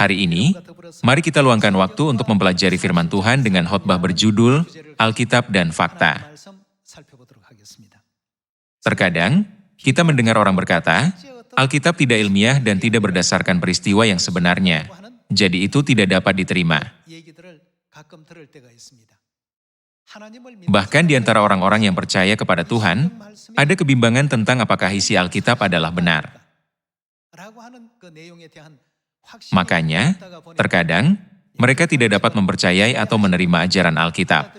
Hari ini, mari kita luangkan waktu untuk mempelajari firman Tuhan dengan khotbah berjudul Alkitab dan Fakta. Terkadang, kita mendengar orang berkata, Alkitab tidak ilmiah dan tidak berdasarkan peristiwa yang sebenarnya, jadi itu tidak dapat diterima. Bahkan di antara orang-orang yang percaya kepada Tuhan, ada kebimbangan tentang apakah isi Alkitab adalah benar. Makanya, terkadang, mereka tidak dapat mempercayai atau menerima ajaran Alkitab.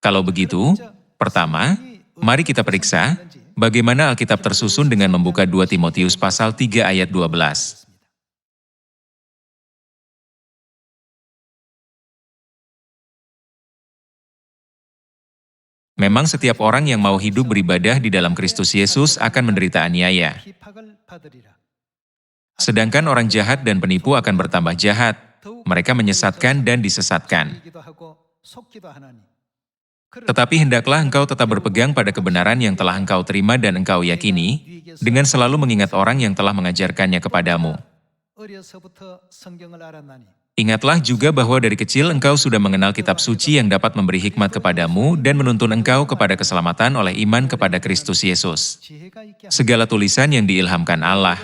Kalau begitu, pertama, mari kita periksa bagaimana Alkitab tersusun dengan membuka 2 Timotius pasal 3 ayat 12. Memang setiap orang yang mau hidup beribadah di dalam Kristus Yesus akan menderita aniaya. Sedangkan orang jahat dan penipu akan bertambah jahat. Mereka menyesatkan dan disesatkan. Tetapi hendaklah engkau tetap berpegang pada kebenaran yang telah engkau terima dan engkau yakini, dengan selalu mengingat orang yang telah mengajarkannya kepadamu. Ingatlah juga bahwa dari kecil engkau sudah mengenal kitab suci yang dapat memberi hikmat kepadamu dan menuntun engkau kepada keselamatan oleh iman kepada Kristus Yesus. Segala tulisan yang diilhamkan Allah.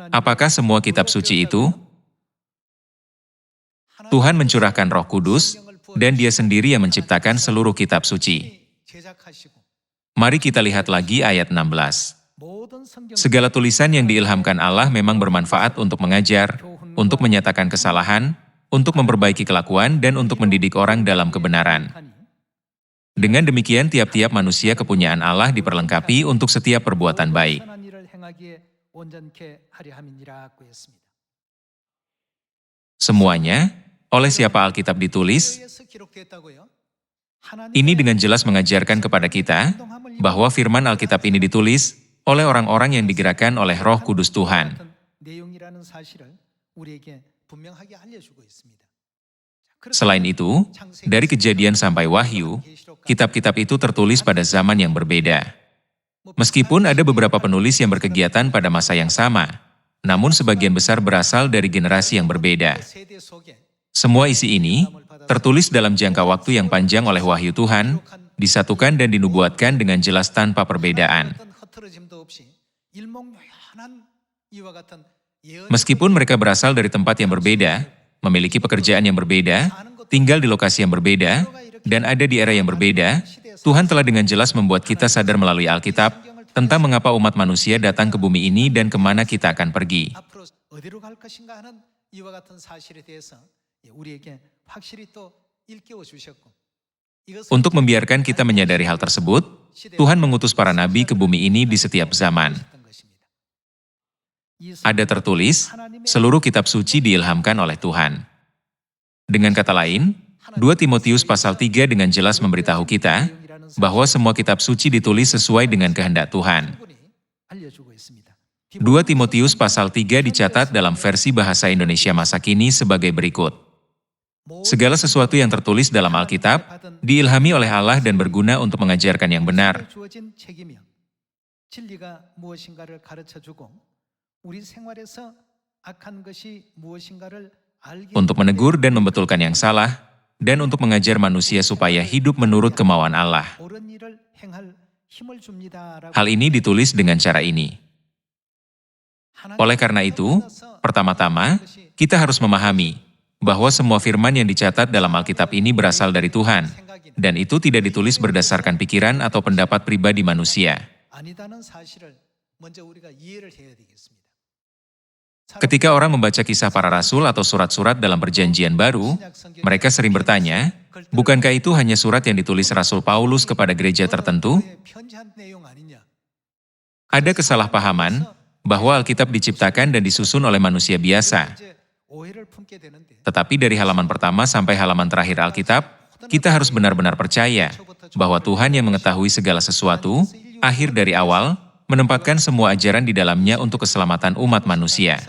Apakah semua kitab suci itu? Tuhan mencurahkan Roh Kudus, dan Dia sendiri yang menciptakan seluruh kitab suci. Mari kita lihat lagi ayat 16. Segala tulisan yang diilhamkan Allah memang bermanfaat untuk mengajar, untuk menyatakan kesalahan, untuk memperbaiki kelakuan, dan untuk mendidik orang dalam kebenaran. Dengan demikian, tiap-tiap manusia kepunyaan Allah diperlengkapi untuk setiap perbuatan baik. Semuanya, oleh siapa Alkitab ditulis? Ini dengan jelas mengajarkan kepada kita bahwa firman Alkitab ini ditulis oleh orang-orang yang digerakkan oleh Roh Kudus Tuhan. Selain itu, dari Kejadian sampai Wahyu, kitab-kitab itu tertulis pada zaman yang berbeda. Meskipun ada beberapa penulis yang berkegiatan pada masa yang sama, namun sebagian besar berasal dari generasi yang berbeda. Semua isi ini tertulis dalam jangka waktu yang panjang oleh wahyu Tuhan, disatukan dan dinubuatkan dengan jelas tanpa perbedaan. Meskipun mereka berasal dari tempat yang berbeda, memiliki pekerjaan yang berbeda, tinggal di lokasi yang berbeda, dan ada di era yang berbeda, Tuhan telah dengan jelas membuat kita sadar melalui Alkitab tentang mengapa umat manusia datang ke bumi ini dan kemana kita akan pergi. Untuk membiarkan kita menyadari hal tersebut, Tuhan mengutus para nabi ke bumi ini di setiap zaman. Ada tertulis, seluruh kitab suci diilhamkan oleh Tuhan. Dengan kata lain, 2 Timotius pasal 3 dengan jelas memberitahu kita bahwa semua kitab suci ditulis sesuai dengan kehendak Tuhan. 2 Timotius pasal 3 dicatat dalam versi bahasa Indonesia masa kini sebagai berikut. Segala sesuatu yang tertulis dalam Alkitab diilhami oleh Allah dan berguna untuk mengajarkan yang benar, untuk menegur dan membetulkan yang salah, dan untuk mengajar manusia supaya hidup menurut kemauan Allah. Hal ini ditulis dengan cara ini. Oleh karena itu, pertama-tama, kita harus memahami bahwa semua firman yang dicatat dalam Alkitab ini berasal dari Tuhan, dan itu tidak ditulis berdasarkan pikiran atau pendapat pribadi manusia. Ketika orang membaca kisah para rasul atau surat-surat dalam Perjanjian Baru, mereka sering bertanya, bukankah itu hanya surat yang ditulis Rasul Paulus kepada gereja tertentu? Ada kesalahpahaman bahwa Alkitab diciptakan dan disusun oleh manusia biasa. Tetapi dari halaman pertama sampai halaman terakhir Alkitab, kita harus benar-benar percaya bahwa Tuhan yang mengetahui segala sesuatu, akhir dari awal, menempatkan semua ajaran di dalamnya untuk keselamatan umat manusia.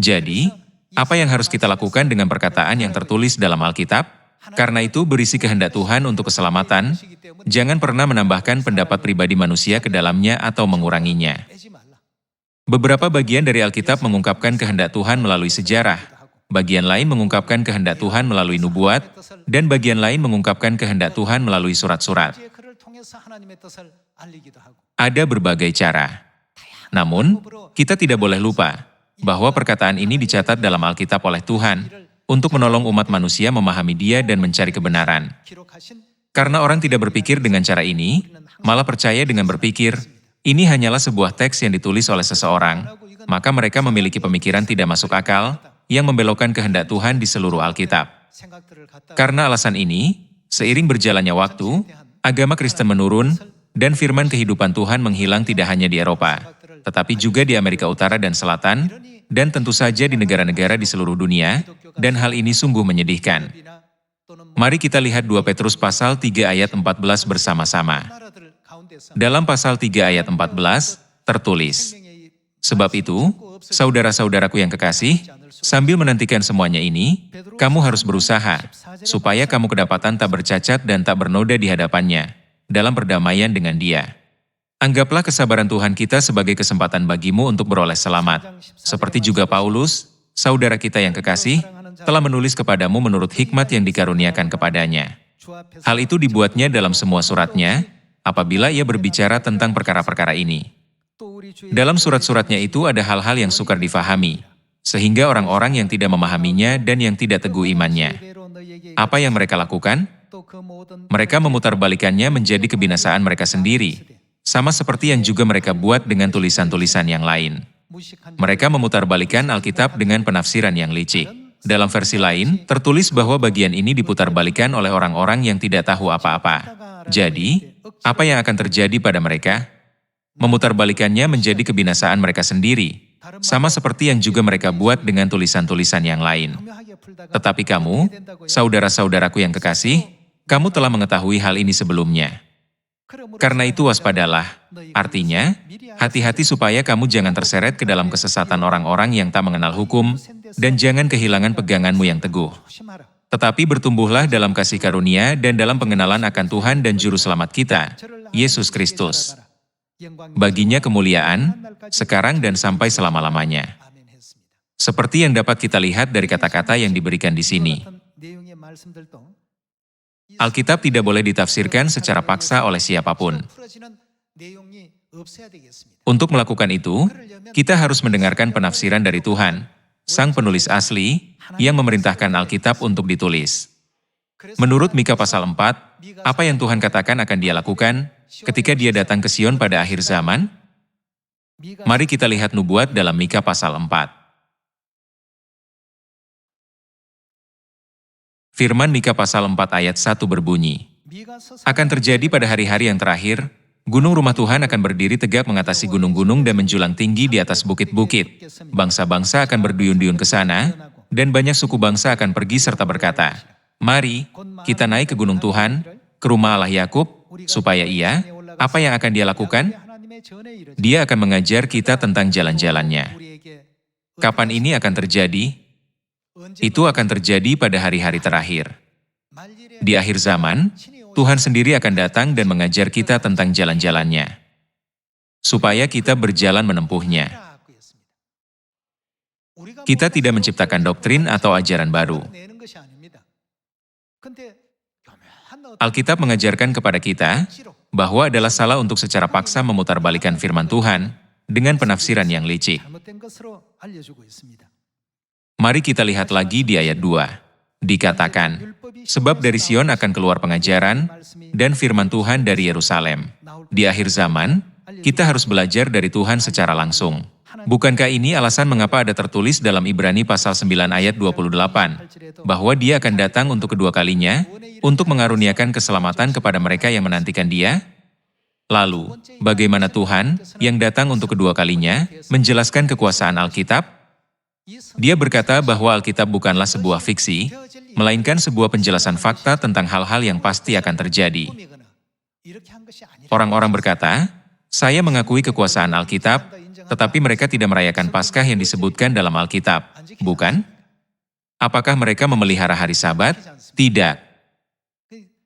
Jadi, apa yang harus kita lakukan dengan perkataan yang tertulis dalam Alkitab? Karena itu berisi kehendak Tuhan untuk keselamatan, jangan pernah menambahkan pendapat pribadi manusia ke dalamnya atau menguranginya. Beberapa bagian dari Alkitab mengungkapkan kehendak Tuhan melalui sejarah, bagian lain mengungkapkan kehendak Tuhan melalui nubuat, dan bagian lain mengungkapkan kehendak Tuhan melalui surat-surat. Ada berbagai cara. Namun, kita tidak boleh lupa bahwa perkataan ini dicatat dalam Alkitab oleh Tuhan untuk menolong umat manusia memahami Dia dan mencari kebenaran. Karena orang tidak berpikir dengan cara ini, malah percaya dengan berpikir, ini hanyalah sebuah teks yang ditulis oleh seseorang, maka mereka memiliki pemikiran tidak masuk akal yang membelokkan kehendak Tuhan di seluruh Alkitab. Karena alasan ini, seiring berjalannya waktu, agama Kristen menurun, dan firman kehidupan Tuhan menghilang tidak hanya di Eropa, tetapi juga di Amerika Utara dan Selatan, dan tentu saja di negara-negara di seluruh dunia, dan hal ini sungguh menyedihkan. Mari kita lihat 2 Petrus pasal 3 ayat 14 bersama-sama. Dalam pasal 3 ayat 14, tertulis, "Sebab itu, saudara-saudaraku yang kekasih, sambil menantikan semuanya ini, kamu harus berusaha, supaya kamu kedapatan tak bercacat dan tak bernoda di hadapannya, dalam perdamaian dengan Dia." Anggaplah kesabaran Tuhan kita sebagai kesempatan bagimu untuk beroleh selamat. Seperti juga Paulus, saudara kita yang kekasih, telah menulis kepadamu menurut hikmat yang dikaruniakan kepadanya. Hal itu dibuatnya dalam semua suratnya, apabila ia berbicara tentang perkara-perkara ini. Dalam surat-suratnya itu ada hal-hal yang sukar difahami, sehingga orang-orang yang tidak memahaminya dan yang tidak teguh imannya. Apa yang mereka lakukan? Mereka memutarbalikannya menjadi kebinasaan mereka sendiri, sama seperti yang juga mereka buat dengan tulisan-tulisan yang lain. Mereka memutarbalikan Alkitab dengan penafsiran yang licik. Dalam versi lain, tertulis bahwa bagian ini diputarbalikan oleh orang-orang yang tidak tahu apa-apa. Jadi, apa yang akan terjadi pada mereka? Memutarbalikannya menjadi kebinasaan mereka sendiri, sama seperti yang juga mereka buat dengan tulisan-tulisan yang lain. Tetapi kamu, saudara-saudaraku yang kekasih, kamu telah mengetahui hal ini sebelumnya. Karena itu waspadalah, artinya, hati-hati supaya kamu jangan terseret ke dalam kesesatan orang-orang yang tak mengenal hukum, dan jangan kehilangan peganganmu yang teguh. Tetapi bertumbuhlah dalam kasih karunia dan dalam pengenalan akan Tuhan dan Juru Selamat kita, Yesus Kristus. Baginya kemuliaan, sekarang dan sampai selama-lamanya. Seperti yang dapat kita lihat dari kata-kata yang diberikan di sini. Alkitab tidak boleh ditafsirkan secara paksa oleh siapapun. Untuk melakukan itu, kita harus mendengarkan penafsiran dari Tuhan, Sang Penulis asli, yang memerintahkan Alkitab untuk ditulis. Menurut Mika pasal 4, apa yang Tuhan katakan akan Dia lakukan ketika Dia datang ke Sion pada akhir zaman? Mari kita lihat nubuat dalam Mika pasal 4. Firman Mika pasal 4 ayat 1 berbunyi, "Akan terjadi pada hari-hari yang terakhir, gunung rumah Tuhan akan berdiri tegak mengatasi gunung-gunung dan menjulang tinggi di atas bukit-bukit. Bangsa-bangsa akan berduyun-duyun ke sana, dan banyak suku bangsa akan pergi serta berkata, 'Mari, kita naik ke gunung Tuhan, ke rumah Allah Yakub, supaya Ia, apa yang akan Dia lakukan? Dia akan mengajar kita tentang jalan-jalannya.'" Kapan ini akan terjadi? Itu akan terjadi pada hari-hari terakhir. Di akhir zaman, Tuhan sendiri akan datang dan mengajar kita tentang jalan-jalannya, supaya kita berjalan menempuhnya. Kita tidak menciptakan doktrin atau ajaran baru. Alkitab mengajarkan kepada kita bahwa adalah salah untuk secara paksa memutarbalikan firman Tuhan dengan penafsiran yang licik. Mari kita lihat lagi di ayat 2. Dikatakan, "Sebab dari Sion akan keluar pengajaran dan firman Tuhan dari Yerusalem." Di akhir zaman, kita harus belajar dari Tuhan secara langsung. Bukankah ini alasan mengapa ada tertulis dalam Ibrani pasal 9 ayat 28, bahwa Dia akan datang untuk kedua kalinya, untuk mengaruniakan keselamatan kepada mereka yang menantikan Dia? Lalu, bagaimana Tuhan, yang datang untuk kedua kalinya, menjelaskan kekuasaan Alkitab? Dia berkata bahwa Alkitab bukanlah sebuah fiksi, melainkan sebuah penjelasan fakta tentang hal-hal yang pasti akan terjadi. Orang-orang berkata, "Saya mengakui kekuasaan Alkitab, tetapi mereka tidak merayakan Paskah yang disebutkan dalam Alkitab, bukan? Apakah mereka memelihara hari Sabat? Tidak.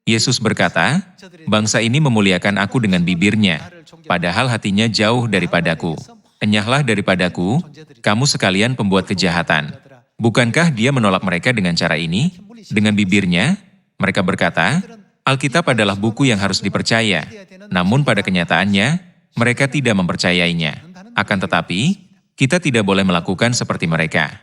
Yesus berkata, "Bangsa ini memuliakan aku dengan bibirnya, padahal hatinya jauh daripadaku. Enyahlah daripadaku, kamu sekalian pembuat kejahatan." Bukankah dia menolak mereka dengan cara ini? Dengan bibirnya, mereka berkata, Alkitab adalah buku yang harus dipercaya. Namun pada kenyataannya, mereka tidak mempercayainya. Akan tetapi, kita tidak boleh melakukan seperti mereka.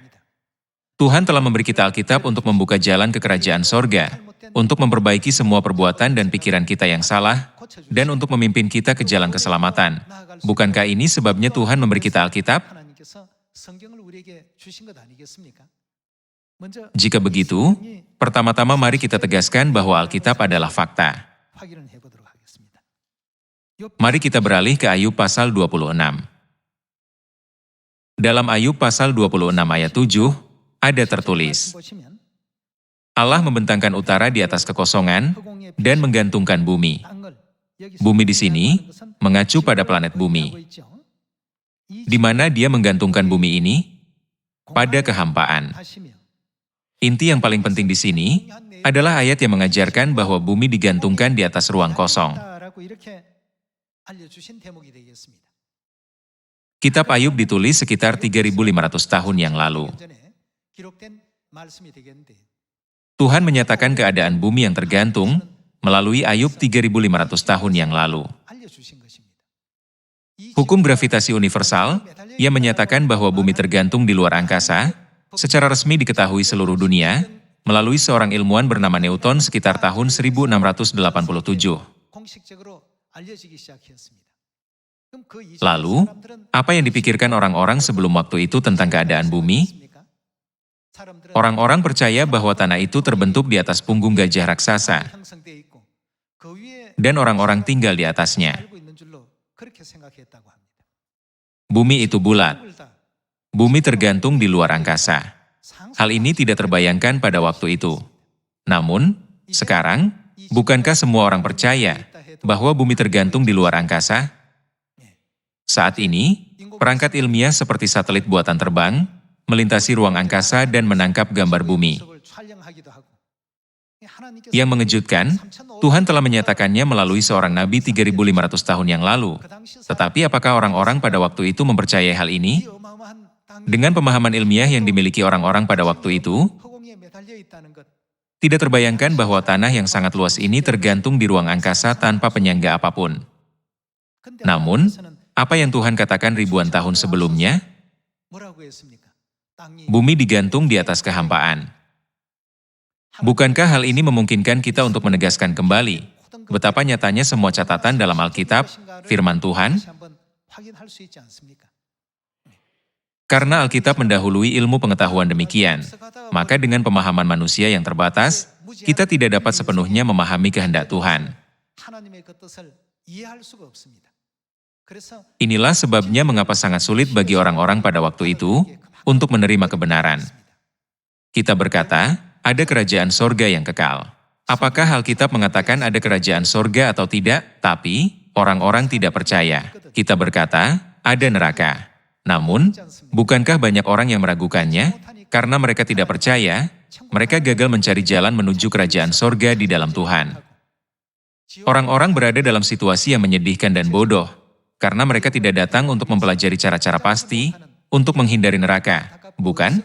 Tuhan telah memberi kita Alkitab untuk membuka jalan ke kerajaan sorga, untuk memperbaiki semua perbuatan dan pikiran kita yang salah, dan untuk memimpin kita ke jalan keselamatan. Bukankah ini sebabnya Tuhan memberi kita Alkitab? Jika begitu, pertama-tama mari kita tegaskan bahwa Alkitab adalah fakta. Mari kita beralih ke Ayub pasal 26. Dalam Ayub pasal 26 ayat 7, ada tertulis, Allah membentangkan utara di atas kekosongan dan menggantungkan bumi. Bumi di sini mengacu pada planet bumi. Di mana dia menggantungkan bumi ini? Pada kehampaan. Inti yang paling penting di sini adalah ayat yang mengajarkan bahwa bumi digantungkan di atas ruang kosong. Kitab Ayub ditulis sekitar 3.500 tahun yang lalu. Tuhan menyatakan keadaan bumi yang tergantung melalui Ayub 3.500 tahun yang lalu. Hukum gravitasi universal yang menyatakan bahwa bumi tergantung di luar angkasa, secara resmi diketahui seluruh dunia melalui seorang ilmuwan bernama Newton sekitar tahun 1687. Lalu, apa yang dipikirkan orang-orang sebelum waktu itu tentang keadaan bumi? Orang-orang percaya bahwa tanah itu terbentuk di atas punggung gajah raksasa, dan orang-orang tinggal di atasnya. Bumi itu bulat. Bumi tergantung di luar angkasa. Hal ini tidak terbayangkan pada waktu itu. Namun, sekarang, bukankah semua orang percaya bahwa bumi tergantung di luar angkasa? Saat ini, perangkat ilmiah seperti satelit buatan terbang, melintasi ruang angkasa dan menangkap gambar bumi. Yang mengejutkan, Tuhan telah menyatakannya melalui seorang nabi 3.500 tahun yang lalu. Tetapi apakah orang-orang pada waktu itu mempercayai hal ini? Dengan pemahaman ilmiah yang dimiliki orang-orang pada waktu itu, tidak terbayangkan bahwa tanah yang sangat luas ini tergantung di ruang angkasa tanpa penyangga apapun. Namun, apa yang Tuhan katakan ribuan tahun sebelumnya? Bumi digantung di atas kehampaan. Bukankah hal ini memungkinkan kita untuk menegaskan kembali betapa nyatanya semua catatan dalam Alkitab, firman Tuhan? Karena Alkitab mendahului ilmu pengetahuan demikian, maka dengan pemahaman manusia yang terbatas, kita tidak dapat sepenuhnya memahami kehendak Tuhan. Inilah sebabnya mengapa sangat sulit bagi orang-orang pada waktu itu untuk menerima kebenaran. Kita berkata, ada kerajaan sorga yang kekal. Apakah Alkitab mengatakan ada kerajaan sorga atau tidak? Tapi, orang-orang tidak percaya. Kita berkata, ada neraka. Namun, bukankah banyak orang yang meragukannya? Karena mereka tidak percaya, mereka gagal mencari jalan menuju kerajaan sorga di dalam Tuhan. Orang-orang berada dalam situasi yang menyedihkan dan bodoh, karena mereka tidak datang untuk mempelajari cara-cara pasti, untuk menghindari neraka, bukan?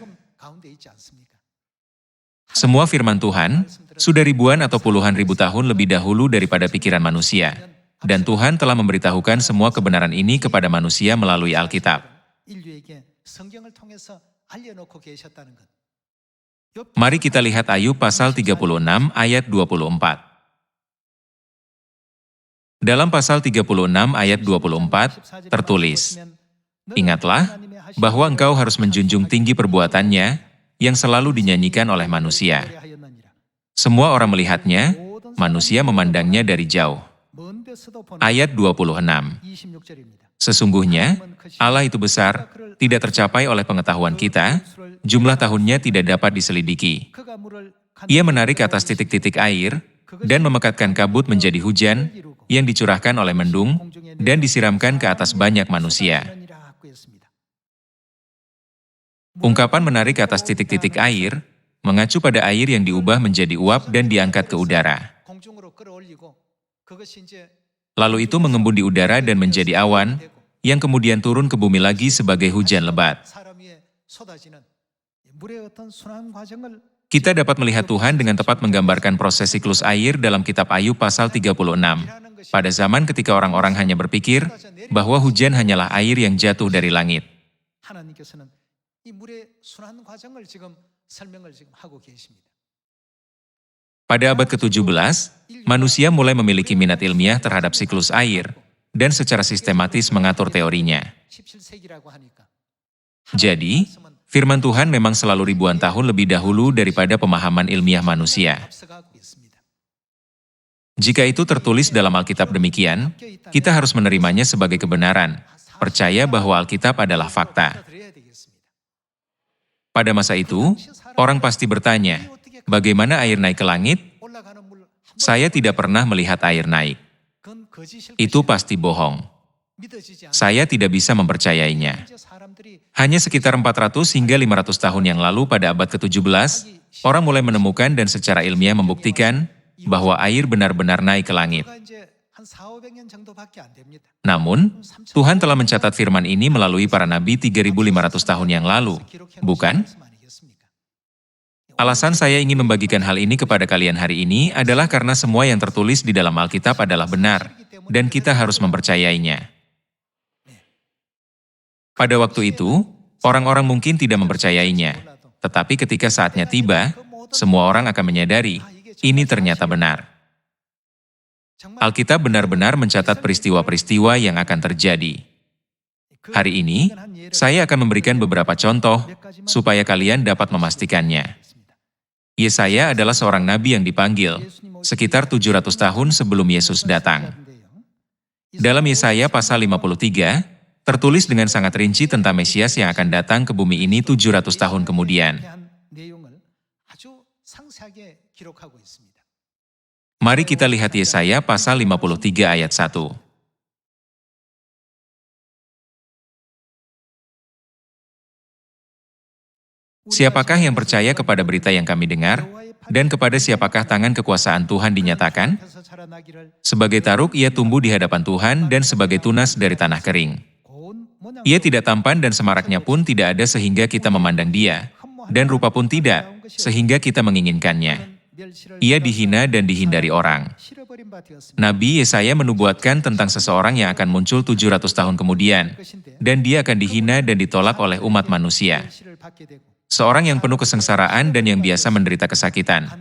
Semua firman Tuhan sudah ribuan atau puluhan ribu tahun lebih dahulu daripada pikiran manusia. Dan Tuhan telah memberitahukan semua kebenaran ini kepada manusia melalui Alkitab. Mari kita lihat Ayub pasal 36 ayat 24. Dalam pasal 36 ayat 24 tertulis, ingatlah bahwa engkau harus menjunjung tinggi perbuatannya yang selalu dinyanyikan oleh manusia. Semua orang melihatnya, manusia memandangnya dari jauh. Ayat 26. Sesungguhnya, Allah itu besar, tidak tercapai oleh pengetahuan kita, jumlah tahunnya tidak dapat diselidiki. Ia menarik ke atas titik-titik air, dan memekatkan kabut menjadi hujan, yang dicurahkan oleh mendung, dan disiramkan ke atas banyak manusia. Ungkapan menarik ke atas titik-titik air, mengacu pada air yang diubah menjadi uap dan diangkat ke udara. Lalu itu mengembun di udara dan menjadi awan, yang kemudian turun ke bumi lagi sebagai hujan lebat. Kita dapat melihat Tuhan dengan tepat menggambarkan proses siklus air dalam kitab Ayub pasal 36. Pada zaman ketika orang-orang hanya berpikir bahwa hujan hanyalah air yang jatuh dari langit. Pada abad ke-17, manusia mulai memiliki minat ilmiah terhadap siklus air, dan secara sistematis mengatur teorinya. Jadi, firman Tuhan memang selalu ribuan tahun lebih dahulu daripada pemahaman ilmiah manusia. Jika itu tertulis dalam Alkitab demikian, kita harus menerimanya sebagai kebenaran, percaya bahwa Alkitab adalah fakta. Pada masa itu, orang pasti bertanya, bagaimana air naik ke langit? Saya tidak pernah melihat air naik. Itu pasti bohong. Saya tidak bisa mempercayainya. Hanya sekitar 400 hingga 500 tahun yang lalu pada abad ke-17, orang mulai menemukan dan secara ilmiah membuktikan bahwa air benar-benar naik ke langit. Namun, Tuhan telah mencatat firman ini melalui para nabi 3.500 tahun yang lalu, bukan? Alasan saya ingin membagikan hal ini kepada kalian hari ini adalah karena semua yang tertulis di dalam Alkitab adalah benar, dan kita harus mempercayainya. Pada waktu itu, orang-orang mungkin tidak mempercayainya, tetapi ketika saatnya tiba, semua orang akan menyadari, ini ternyata benar. Alkitab benar-benar mencatat peristiwa-peristiwa yang akan terjadi. Hari ini, saya akan memberikan beberapa contoh, supaya kalian dapat memastikannya. Yesaya adalah seorang nabi yang dipanggil, sekitar 700 tahun sebelum Yesus datang. Dalam Yesaya pasal 53, tertulis dengan sangat rinci tentang Mesias yang akan datang ke bumi ini 700 tahun kemudian. Mari kita lihat Yesaya pasal 53 ayat 1. Siapakah yang percaya kepada berita yang kami dengar, dan kepada siapakah tangan kekuasaan Tuhan dinyatakan? Sebagai taruk ia tumbuh di hadapan Tuhan dan sebagai tunas dari tanah kering. Ia tidak tampan dan semaraknya pun tidak ada sehingga kita memandang dia, dan rupa pun tidak, sehingga kita menginginkannya. Ia dihina dan dihindari orang. Nabi Yesaya menubuatkan tentang seseorang yang akan muncul 700 tahun kemudian, dan dia akan dihina dan ditolak oleh umat manusia. Seorang yang penuh kesengsaraan dan yang biasa menderita kesakitan.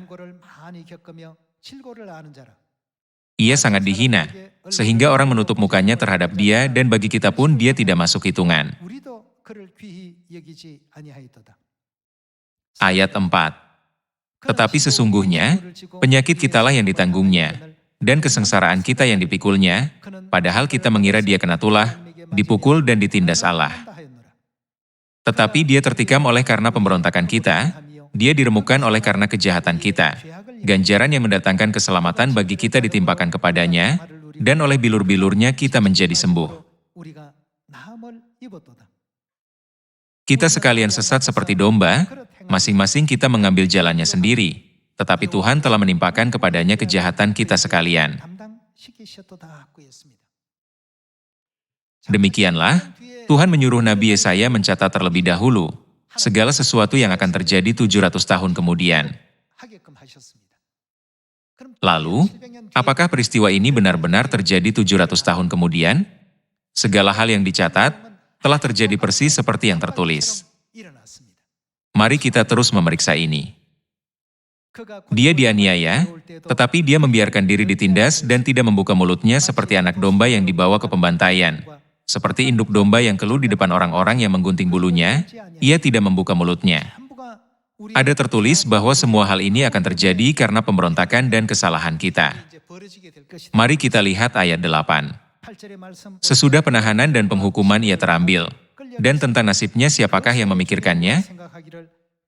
Ia sangat dihina, sehingga orang menutup mukanya terhadap dia dan bagi kita pun dia tidak masuk hitungan. Ayat 4. Tetapi sesungguhnya, penyakit kitalah yang ditanggungnya, dan kesengsaraan kita yang dipikulnya, padahal kita mengira dia kena tulah, dipukul dan ditindas Allah. Tetapi dia tertikam oleh karena pemberontakan kita, dia diremukkan oleh karena kejahatan kita. Ganjaran yang mendatangkan keselamatan bagi kita ditimpakan kepadanya, dan oleh bilur-bilurnya kita menjadi sembuh. Kita sekalian sesat seperti domba, masing-masing kita mengambil jalannya sendiri, tetapi Tuhan telah menimpakan kepadanya kejahatan kita sekalian. Demikianlah, Tuhan menyuruh Nabi Yesaya mencatat terlebih dahulu segala sesuatu yang akan terjadi 700 tahun kemudian. Lalu, apakah peristiwa ini benar-benar terjadi 700 tahun kemudian? Segala hal yang dicatat telah terjadi persis seperti yang tertulis. Mari kita terus memeriksa ini. Dia dianiaya, tetapi dia membiarkan diri ditindas dan tidak membuka mulutnya seperti anak domba yang dibawa ke pembantaian. Seperti induk domba yang keluh di depan orang-orang yang menggunting bulunya, ia tidak membuka mulutnya. Ada tertulis bahwa semua hal ini akan terjadi karena pemberontakan dan kesalahan kita. Mari kita lihat ayat 8. Sesudah penahanan dan penghukuman ia terambil, dan tentang nasibnya siapakah yang memikirkannya?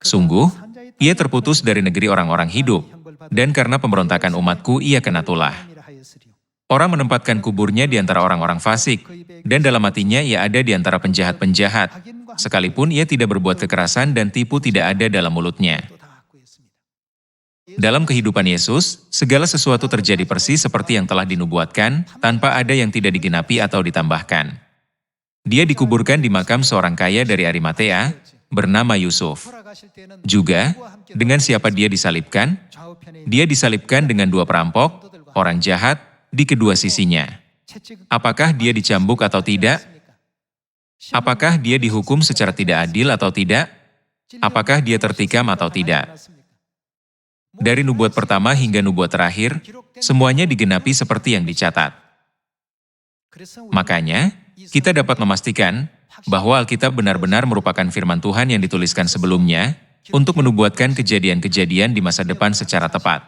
Sungguh, ia terputus dari negeri orang-orang hidup, dan karena pemberontakan umatku ia kena tulah. Orang menempatkan kuburnya di antara orang-orang fasik, dan dalam hatinya ia ada di antara penjahat-penjahat, sekalipun ia tidak berbuat kekerasan dan tipu tidak ada dalam mulutnya. Dalam kehidupan Yesus, segala sesuatu terjadi persis seperti yang telah dinubuatkan, tanpa ada yang tidak digenapi atau ditambahkan. Dia dikuburkan di makam seorang kaya dari Arimatea, bernama Yusuf. Juga, dengan siapa dia disalibkan? Dia disalibkan dengan dua perampok, orang jahat, di kedua sisinya. Apakah dia dicambuk atau tidak? Apakah dia dihukum secara tidak adil atau tidak? Apakah dia tertikam atau tidak? Dari nubuat pertama hingga nubuat terakhir, semuanya digenapi seperti yang dicatat. Makanya, kita dapat memastikan bahwa Alkitab benar-benar merupakan firman Tuhan yang dituliskan sebelumnya untuk menubuatkan kejadian-kejadian di masa depan secara tepat.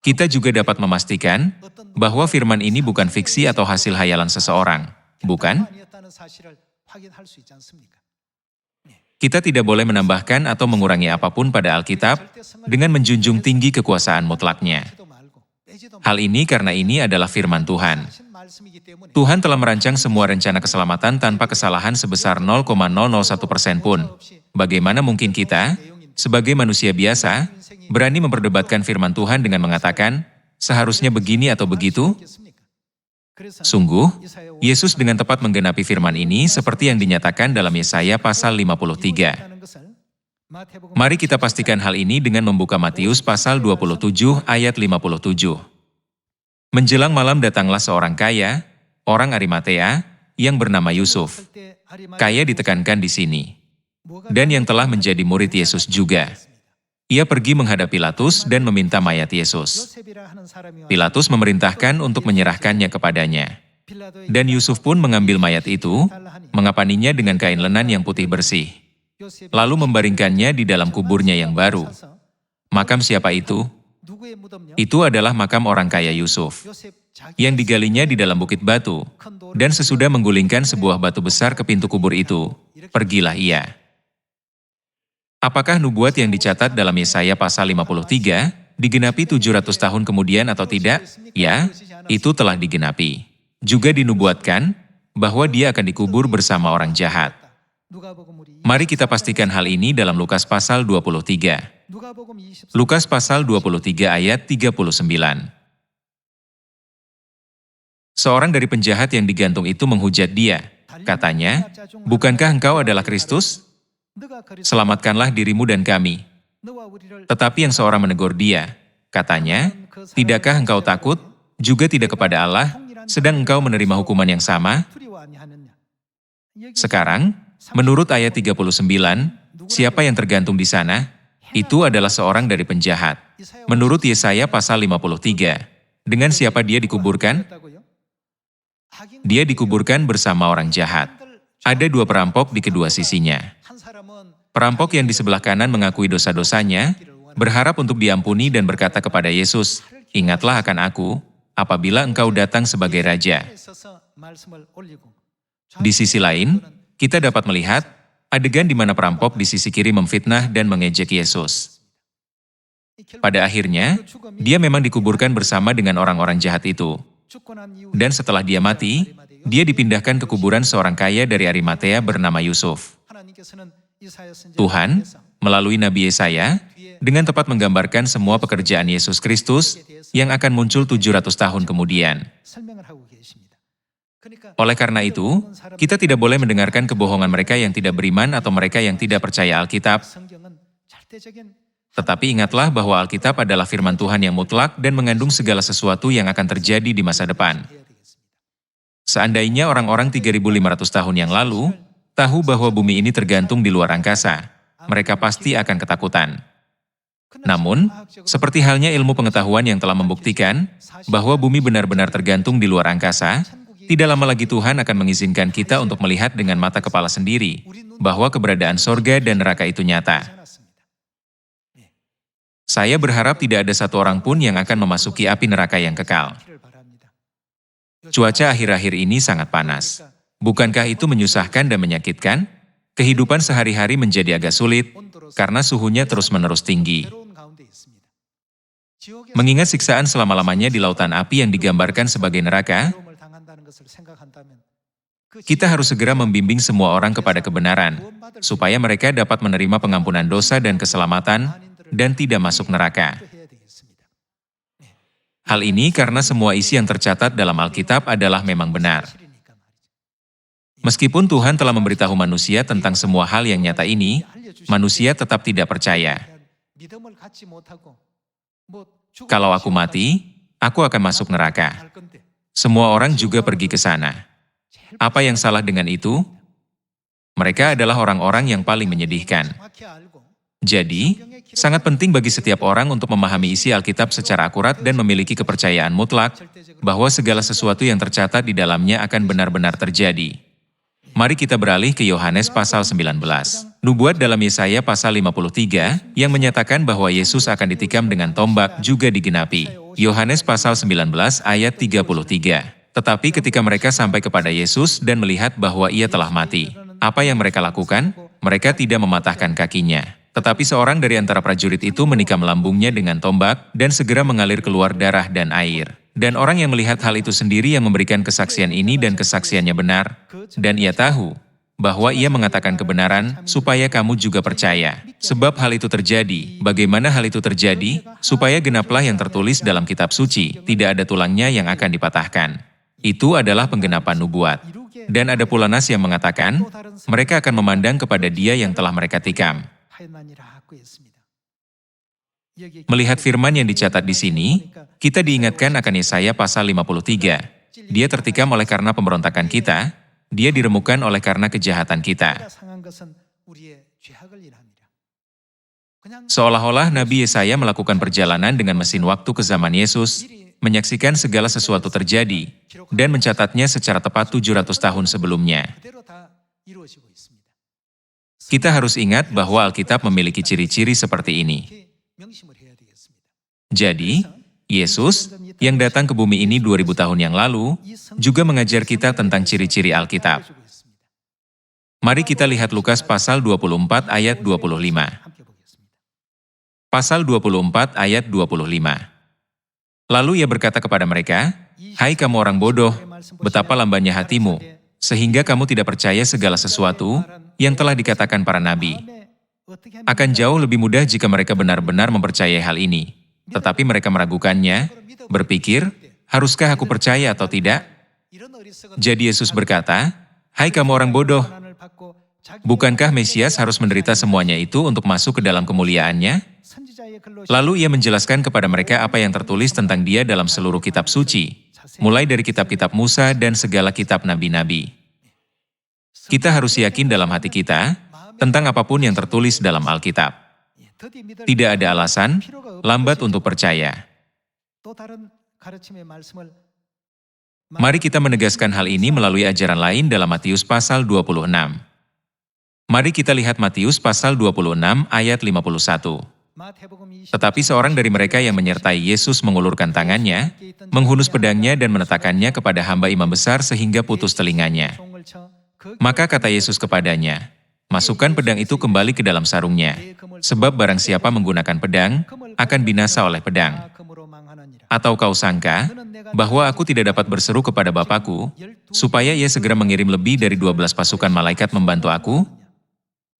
Kita juga dapat memastikan bahwa firman ini bukan fiksi atau hasil hayalan seseorang, bukan? Kita tidak boleh menambahkan atau mengurangi apapun pada Alkitab dengan menjunjung tinggi kekuasaan mutlaknya. Hal ini karena ini adalah firman Tuhan. Tuhan telah merancang semua rencana keselamatan tanpa kesalahan sebesar 0,001% pun. Bagaimana mungkin kita, sebagai manusia biasa, berani memperdebatkan firman Tuhan dengan mengatakan, seharusnya begini atau begitu? Sungguh, Yesus dengan tepat menggenapi firman ini seperti yang dinyatakan dalam Yesaya pasal 53. Mari kita pastikan hal ini dengan membuka Matius pasal 27 ayat 57. Menjelang malam datanglah seorang kaya, orang Arimatea, yang bernama Yusuf. Kaya ditekankan di sini. Dan yang telah menjadi murid Yesus juga. Ia pergi menghadap Pilatus dan meminta mayat Yesus. Pilatus memerintahkan untuk menyerahkannya kepadanya. Dan Yusuf pun mengambil mayat itu, mengapaninya dengan kain lenan yang putih bersih. Lalu membaringkannya di dalam kuburnya yang baru. Makam siapa itu? Itu adalah makam orang kaya Yusuf, yang digalinya di dalam bukit batu, dan sesudah menggulingkan sebuah batu besar ke pintu kubur itu, pergilah ia. Apakah nubuat yang dicatat dalam Yesaya pasal 53 digenapi 700 tahun kemudian atau tidak? Ya, itu telah digenapi. Juga dinubuatkan bahwa dia akan dikubur bersama orang jahat. Mari kita pastikan hal ini dalam Lukas pasal 23. Lukas pasal 23 ayat 39. Seorang dari penjahat yang digantung itu menghujat dia. Katanya, "Bukankah engkau adalah Kristus? Selamatkanlah dirimu dan kami." Tetapi yang seorang menegur dia. Katanya, "Tidakkah engkau takut, juga tidak kepada Allah, sedang engkau menerima hukuman yang sama?" Sekarang, menurut ayat 39, siapa yang tergantung di sana? Itu adalah seorang dari penjahat. Menurut Yesaya pasal 53, dengan siapa dia dikuburkan? Dia dikuburkan bersama orang jahat. Ada dua perampok di kedua sisinya. Perampok yang di sebelah kanan mengakui dosa-dosanya, berharap untuk diampuni dan berkata kepada Yesus, "Ingatlah akan aku, apabila engkau datang sebagai Raja." Di sisi lain, kita dapat melihat adegan di mana perampok di sisi kiri memfitnah dan mengejek Yesus. Pada akhirnya, dia memang dikuburkan bersama dengan orang-orang jahat itu. Dan setelah dia mati, dia dipindahkan ke kuburan seorang kaya dari Arimatea bernama Yusuf. Tuhan, melalui Nabi Yesaya, dengan tepat menggambarkan semua pekerjaan Yesus Kristus yang akan muncul 700 tahun kemudian. Oleh karena itu, kita tidak boleh mendengarkan kebohongan mereka yang tidak beriman atau mereka yang tidak percaya Alkitab. Tetapi ingatlah bahwa Alkitab adalah firman Tuhan yang mutlak dan mengandung segala sesuatu yang akan terjadi di masa depan. Seandainya orang-orang 3.500 tahun yang lalu tahu bahwa bumi ini tergantung di luar angkasa, mereka pasti akan ketakutan. Namun, seperti halnya ilmu pengetahuan yang telah membuktikan bahwa bumi benar-benar tergantung di luar angkasa, tidak lama lagi Tuhan akan mengizinkan kita untuk melihat dengan mata kepala sendiri bahwa keberadaan sorga dan neraka itu nyata. Saya berharap tidak ada satu orang pun yang akan memasuki api neraka yang kekal. Cuaca akhir-akhir ini sangat panas. Bukankah itu menyusahkan dan menyakitkan? Kehidupan sehari-hari menjadi agak sulit karena suhunya terus-menerus tinggi. Mengingat siksaan selama-lamanya di lautan api yang digambarkan sebagai neraka, kita harus segera membimbing semua orang kepada kebenaran, supaya mereka dapat menerima pengampunan dosa dan keselamatan, dan tidak masuk neraka. Hal ini karena semua isi yang tercatat dalam Alkitab adalah memang benar. Meskipun Tuhan telah memberitahu manusia tentang semua hal yang nyata ini, manusia tetap tidak percaya. Kalau aku mati, aku akan masuk neraka. Semua orang juga pergi ke sana. Apa yang salah dengan itu? Mereka adalah orang-orang yang paling menyedihkan. Jadi, sangat penting bagi setiap orang untuk memahami isi Alkitab secara akurat dan memiliki kepercayaan mutlak bahwa segala sesuatu yang tercatat di dalamnya akan benar-benar terjadi. Mari kita beralih ke Yohanes pasal 19. Nubuat dalam Yesaya pasal 53 yang menyatakan bahwa Yesus akan ditikam dengan tombak juga digenapi. Yohanes pasal 19 ayat 33. Tetapi ketika mereka sampai kepada Yesus dan melihat bahwa ia telah mati, apa yang mereka lakukan? Mereka tidak mematahkan kakinya. Tetapi seorang dari antara prajurit itu menikam lambungnya dengan tombak dan segera mengalir keluar darah dan air. Dan orang yang melihat hal itu sendiri yang memberikan kesaksian ini dan kesaksiannya benar, dan ia tahu bahwa ia mengatakan kebenaran supaya kamu juga percaya. Sebab hal itu terjadi. Bagaimana hal itu terjadi? Supaya genaplah yang tertulis dalam kitab suci, tidak ada tulangnya yang akan dipatahkan. Itu adalah penggenapan nubuat. Dan ada pula nas yang mengatakan, mereka akan memandang kepada dia yang telah mereka tikam. Melihat firman yang dicatat di sini, kita diingatkan akan Yesaya pasal 53. Dia tertikam oleh karena pemberontakan kita, dia diremukkan oleh karena kejahatan kita. Seolah-olah Nabi Yesaya melakukan perjalanan dengan mesin waktu ke zaman Yesus, menyaksikan segala sesuatu terjadi, dan mencatatnya secara tepat 700 tahun sebelumnya. Kita harus ingat bahwa Alkitab memiliki ciri-ciri seperti ini. Jadi, Yesus, yang datang ke bumi ini 2000 tahun yang lalu, juga mengajar kita tentang ciri-ciri Alkitab. Mari kita lihat Lukas pasal 24 ayat 25. Pasal 24 ayat 25. Lalu ia berkata kepada mereka, "Hai kamu orang bodoh, betapa lambannya hatimu, sehingga kamu tidak percaya segala sesuatu yang telah dikatakan para nabi. Akan jauh lebih mudah jika mereka benar-benar mempercayai hal ini. Tetapi mereka meragukannya, berpikir, haruskah aku percaya atau tidak?" Jadi Yesus berkata, "Hai kamu orang bodoh, bukankah Mesias harus menderita semuanya itu untuk masuk ke dalam kemuliaannya?" Lalu ia menjelaskan kepada mereka apa yang tertulis tentang dia dalam seluruh kitab suci, mulai dari kitab-kitab Musa dan segala kitab nabi-nabi. Kita harus yakin dalam hati kita tentang apapun yang tertulis dalam Alkitab. Tidak ada alasan lambat untuk percaya. Mari kita menegaskan hal ini melalui ajaran lain dalam Matius pasal 26. Mari kita lihat Matius pasal 26 ayat 51. Tetapi seorang dari mereka yang menyertai Yesus mengulurkan tangannya, menghunus pedangnya dan menetakannya kepada hamba imam besar sehingga putus telinganya. Maka kata Yesus kepadanya, "Masukkan pedang itu kembali ke dalam sarungnya, sebab barang siapa menggunakan pedang, akan binasa oleh pedang. Atau kau sangka, bahwa aku tidak dapat berseru kepada Bapakku, supaya ia segera mengirim lebih dari 12 pasukan malaikat membantu aku?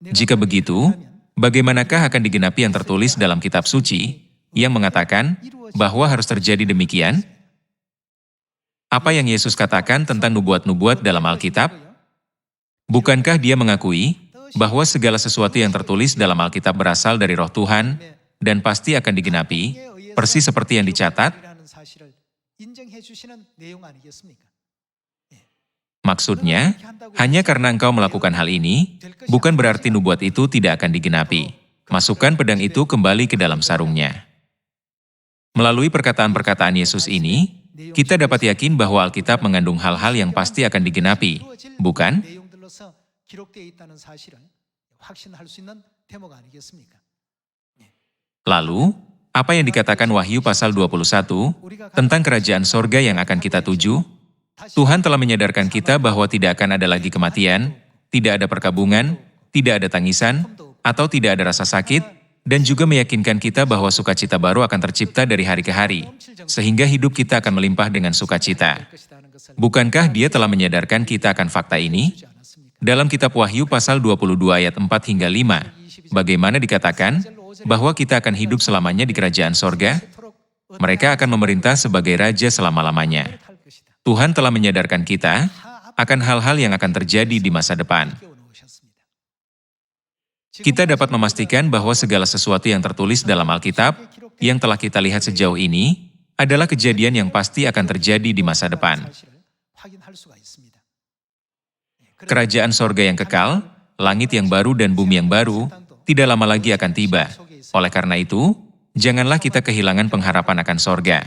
Jika begitu, bagaimanakah akan digenapi yang tertulis dalam kitab suci, yang mengatakan bahwa harus terjadi demikian?" Apa yang Yesus katakan tentang nubuat-nubuat dalam Alkitab? Bukankah dia mengakui bahwa segala sesuatu yang tertulis dalam Alkitab berasal dari Roh Tuhan dan pasti akan digenapi, persis seperti yang dicatat? Maksudnya, hanya karena engkau melakukan hal ini, bukan berarti nubuat itu tidak akan digenapi. Masukkan pedang itu kembali ke dalam sarungnya. Melalui perkataan-perkataan Yesus ini, kita dapat yakin bahwa Alkitab mengandung hal-hal yang pasti akan digenapi, bukan? Lalu, apa yang dikatakan Wahyu pasal 21 tentang kerajaan sorga yang akan kita tuju? Tuhan telah menyadarkan kita bahwa tidak akan ada lagi kematian, tidak ada perkabungan, tidak ada tangisan, atau tidak ada rasa sakit, dan juga meyakinkan kita bahwa sukacita baru akan tercipta dari hari ke hari, sehingga hidup kita akan melimpah dengan sukacita. Bukankah Dia telah menyadarkan kita akan fakta ini? Dalam kitab Wahyu pasal 22 ayat 4 hingga 5, bagaimana dikatakan, bahwa kita akan hidup selamanya di kerajaan sorga. Mereka akan memerintah sebagai raja selama-lamanya. Tuhan telah menyadarkan kita akan hal-hal yang akan terjadi di masa depan. Kita dapat memastikan bahwa segala sesuatu yang tertulis dalam Alkitab, yang telah kita lihat sejauh ini, adalah kejadian yang pasti akan terjadi di masa depan. Kerajaan sorga yang kekal, langit yang baru dan bumi yang baru, tidak lama lagi akan tiba. Oleh karena itu, janganlah kita kehilangan pengharapan akan sorga.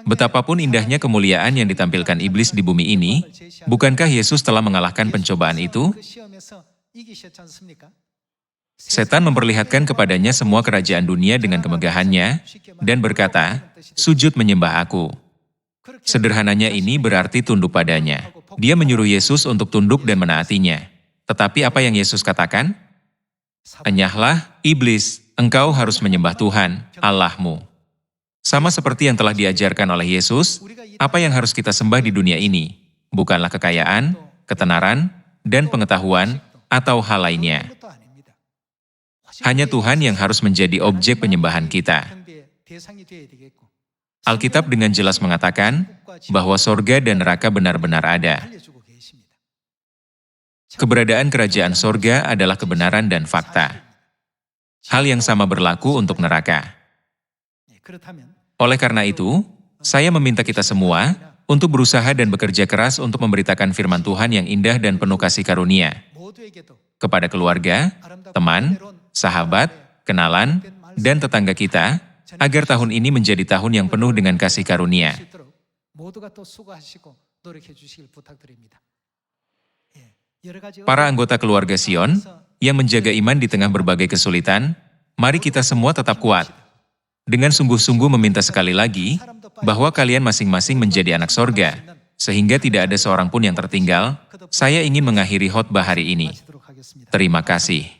Betapapun indahnya kemuliaan yang ditampilkan iblis di bumi ini, bukankah Yesus telah mengalahkan pencobaan itu? Setan memperlihatkan kepadanya semua kerajaan dunia dengan kemegahannya, dan berkata, "Sujud menyembah aku." Sederhananya ini berarti tunduk padanya. Dia menyuruh Yesus untuk tunduk dan menaatinya. Tetapi apa yang Yesus katakan? "Enyahlah, iblis, engkau harus menyembah Tuhan, Allahmu." Sama seperti yang telah diajarkan oleh Yesus, apa yang harus kita sembah di dunia ini? Bukanlah kekayaan, ketenaran, dan pengetahuan, atau hal lainnya. Hanya Tuhan yang harus menjadi objek penyembahan kita. Alkitab dengan jelas mengatakan bahwa sorga dan neraka benar-benar ada. Keberadaan kerajaan sorga adalah kebenaran dan fakta. Hal yang sama berlaku untuk neraka. Oleh karena itu, saya meminta kita semua untuk berusaha dan bekerja keras untuk memberitakan firman Tuhan yang indah dan penuh kasih karunia kepada keluarga, teman, sahabat, kenalan, dan tetangga kita, agar tahun ini menjadi tahun yang penuh dengan kasih karunia. Para anggota keluarga Sion yang menjaga iman di tengah berbagai kesulitan, mari kita semua tetap kuat. Dengan sungguh-sungguh meminta sekali lagi, bahwa kalian masing-masing menjadi anak sorga, sehingga tidak ada seorang pun yang tertinggal, saya ingin mengakhiri khotbah hari ini. Terima kasih.